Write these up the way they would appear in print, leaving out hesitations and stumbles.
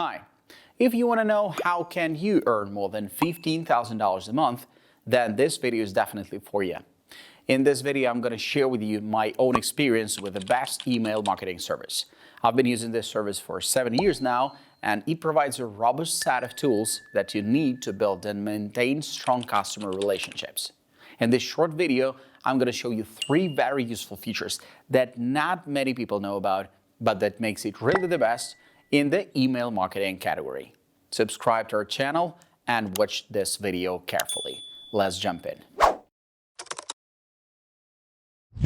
Hi. If you want to know how can you earn more than $15,000 a month, then this video is definitely for you. In this video, I'm going to share with you my own experience with the best email marketing service. I've been using this service for 7 years now, and it provides a robust set of tools that you need to build and maintain strong customer relationships. In this short video, I'm going to show you 3 very useful features that not many people know about, but that makes it really the best in the email marketing category. Subscribe to our channel and watch this video carefully. Let's jump in.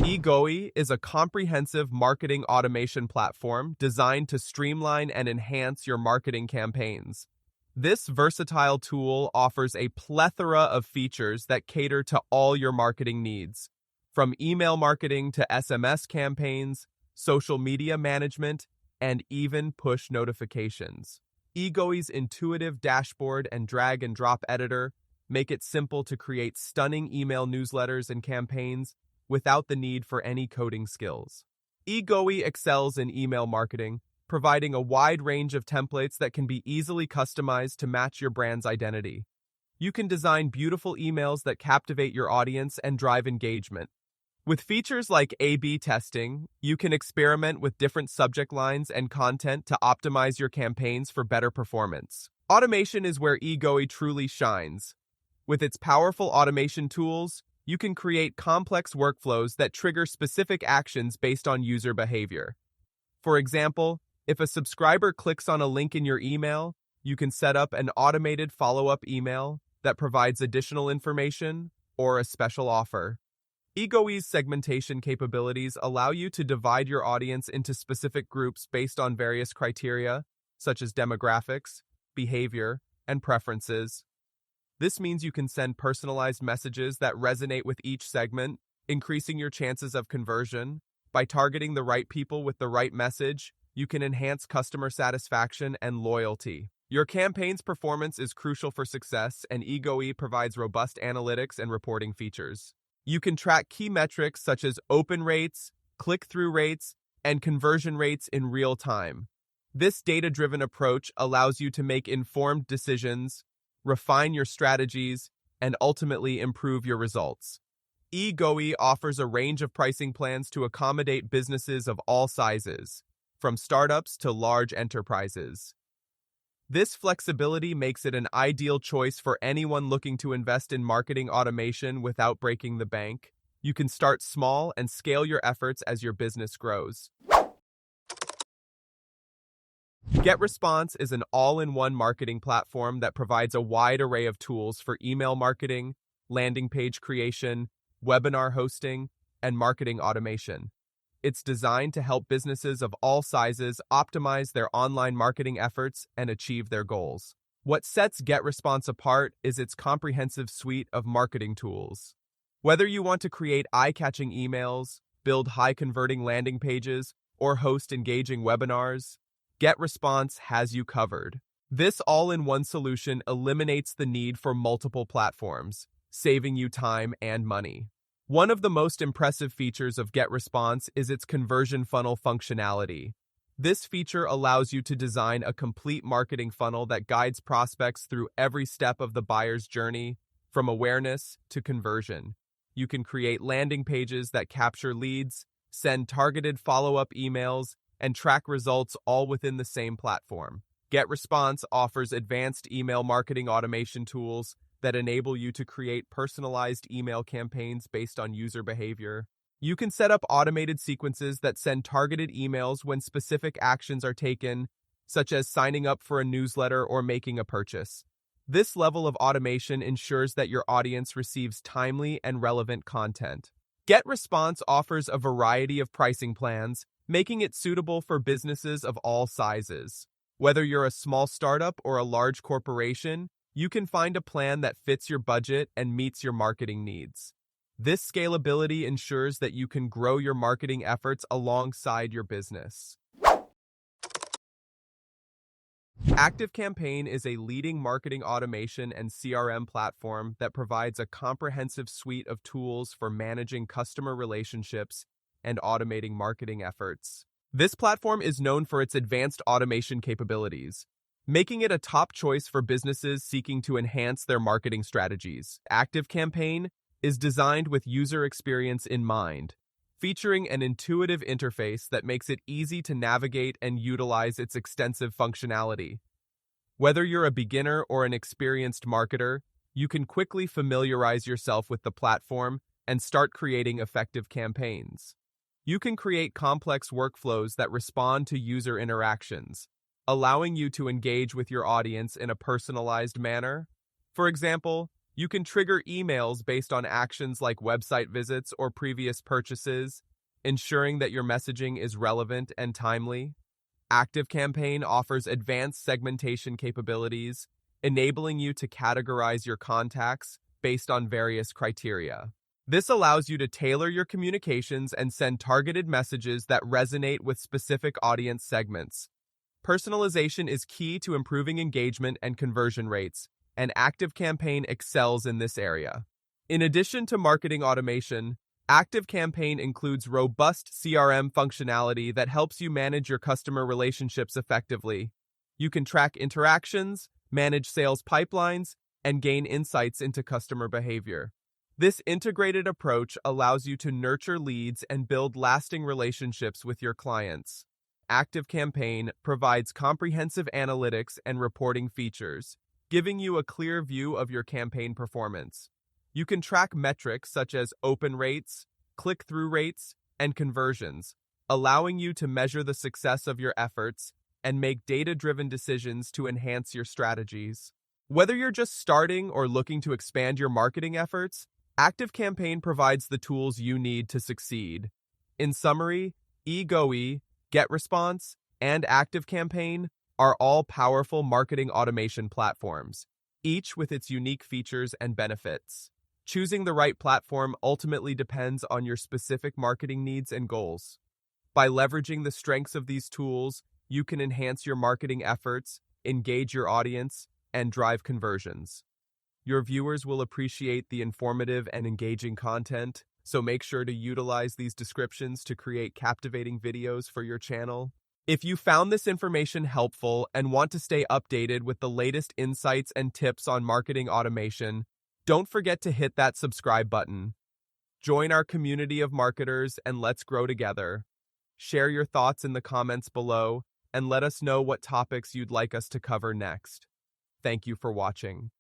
E-goi is a comprehensive marketing automation platform designed to streamline and enhance your marketing campaigns. This versatile tool offers a plethora of features that cater to all your marketing needs, from email marketing to SMS campaigns, social media management, and even push notifications. E-goi's intuitive dashboard and drag-and-drop editor make it simple to create stunning email newsletters and campaigns without the need for any coding skills. E-goi excels in email marketing, providing a wide range of templates that can be easily customized to match your brand's identity. You can design beautiful emails that captivate your audience and drive engagement. With features like A/B testing, you can experiment with different subject lines and content to optimize your campaigns for better performance. Automation is where E-goi truly shines. With its powerful automation tools, you can create complex workflows that trigger specific actions based on user behavior. For example, if a subscriber clicks on a link in your email, you can set up an automated follow-up email that provides additional information or a special offer. E-goi's segmentation capabilities allow you to divide your audience into specific groups based on various criteria, such as demographics, behavior, and preferences. This means you can send personalized messages that resonate with each segment, increasing your chances of conversion. By targeting the right people with the right message, you can enhance customer satisfaction and loyalty. Your campaign's performance is crucial for success, and E-goi provides robust analytics and reporting features. You can track key metrics such as open rates, click-through rates, and conversion rates in real time. This data-driven approach allows you to make informed decisions, refine your strategies, and ultimately improve your results. E-goi offers a range of pricing plans to accommodate businesses of all sizes, from startups to large enterprises. This flexibility makes it an ideal choice for anyone looking to invest in marketing automation without breaking the bank. You can start small and scale your efforts as your business grows. GetResponse is an all-in-one marketing platform that provides a wide array of tools for email marketing, landing page creation, webinar hosting, and marketing automation. It's designed to help businesses of all sizes optimize their online marketing efforts and achieve their goals. What sets GetResponse apart is its comprehensive suite of marketing tools. Whether you want to create eye-catching emails, build high-converting landing pages, or host engaging webinars, GetResponse has you covered. This all-in-one solution eliminates the need for multiple platforms, saving you time and money. One of the most impressive features of GetResponse is its conversion funnel functionality. This feature allows you to design a complete marketing funnel that guides prospects through every step of the buyer's journey, from awareness to conversion. You can create landing pages that capture leads, send targeted follow-up emails, and track results all within the same platform. GetResponse offers advanced email marketing automation tools that enable you to create personalized email campaigns based on user behavior. You can set up automated sequences that send targeted emails when specific actions are taken, such as signing up for a newsletter or making a purchase. This level of automation ensures that your audience receives timely and relevant content. GetResponse offers a variety of pricing plans, making it suitable for businesses of all sizes. Whether you're a small startup or a large corporation, you can find a plan that fits your budget and meets your marketing needs. This scalability ensures that you can grow your marketing efforts alongside your business. ActiveCampaign is a leading marketing automation and CRM platform that provides a comprehensive suite of tools for managing customer relationships and automating marketing efforts. This platform is known for its advanced automation capabilities. making it a top choice for businesses seeking to enhance their marketing strategies. ActiveCampaign is designed with user experience in mind, featuring an intuitive interface that makes it easy to navigate and utilize its extensive functionality. Whether you're a beginner or an experienced marketer, you can quickly familiarize yourself with the platform and start creating effective campaigns. You can create complex workflows that respond to user interactions, allowing you to engage with your audience in a personalized manner. For example, you can trigger emails based on actions like website visits or previous purchases, ensuring that your messaging is relevant and timely. ActiveCampaign offers advanced segmentation capabilities, enabling you to categorize your contacts based on various criteria. This allows you to tailor your communications and send targeted messages that resonate with specific audience segments. Personalization is key to improving engagement and conversion rates, and ActiveCampaign excels in this area. In addition to marketing automation, ActiveCampaign includes robust CRM functionality that helps you manage your customer relationships effectively. You can track interactions, manage sales pipelines, and gain insights into customer behavior. This integrated approach allows you to nurture leads and build lasting relationships with your clients. ActiveCampaign provides comprehensive analytics and reporting features, giving you a clear view of your campaign performance. You can track metrics such as open rates, click-through rates, and conversions, allowing you to measure the success of your efforts and make data-driven decisions to enhance your strategies. Whether you're just starting or looking to expand your marketing efforts, ActiveCampaign provides the tools you need to succeed. In summary, E-goi GetResponse and ActiveCampaign are all powerful marketing automation platforms, each with its unique features and benefits. Choosing the right platform ultimately depends on your specific marketing needs and goals. By leveraging the strengths of these tools, you can enhance your marketing efforts, engage your audience, and drive conversions. Your viewers will appreciate the informative and engaging content, so make sure to utilize these descriptions to create captivating videos for your channel. If you found this information helpful and want to stay updated with the latest insights and tips on marketing automation, don't forget to hit that subscribe button. Join our community of marketers and let's grow together. Share your thoughts in the comments below and let us know what topics you'd like us to cover next. Thank you for watching.